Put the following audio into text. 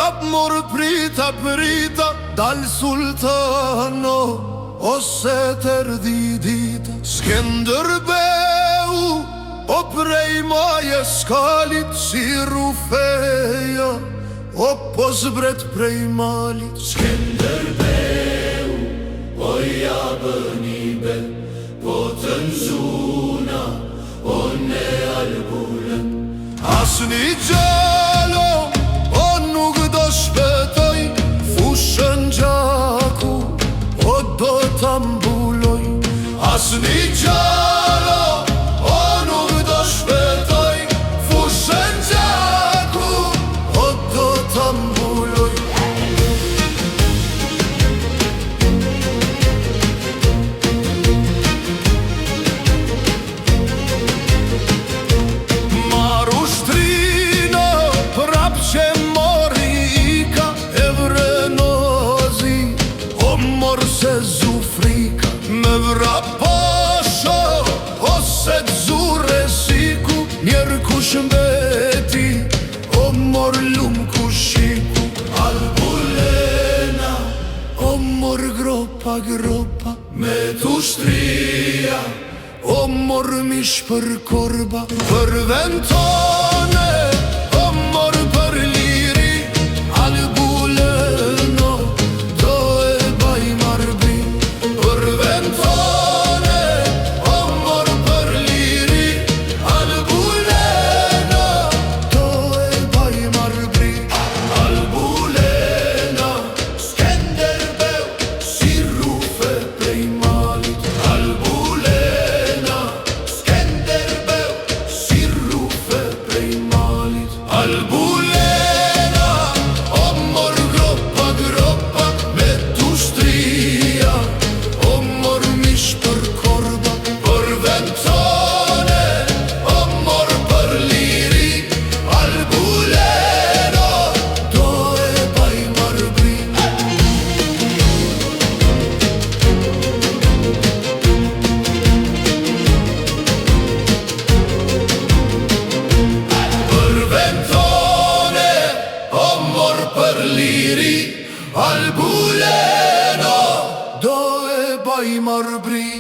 Prap mor prita prita, dal sultano, ose t'erdi dita. Skënderbeu, o prej majes kalit, si rufeja, o po zbret prej malit. Skënderbeu, o ja bëni be, po të nzuna, o ne albulen. Asni gjalo, o nuk do shpetoj, fushën gjaku, o do t'ambuloj. Asni gjalo, o nuk do shpetoj, fushën gjaku, o do t'ambuloj. Se zufrika me vrapasha, ose t'zure siku, njerë kush mbeti, o mor lum kushiku. Albulena, o mor gropa gropa, me t'ushtria, o mor mish për korba, për vend tone, o mor për liri. Albulena, do e baj marbi, për vend tone, o mor për liri. Albulena, do e baj marbi. Albulena, Skënderbeu, si rufe prej malit. Albulena, Skënderbeu, si rufe prej malit. Albulena, o mor gropa gropa, me t'ushtria, o mor mish për korba, për vend tone, o mor për liri. Albulena, do e baj marbri. për vend tone, o mor për liri. Albulena, do e baj marbri.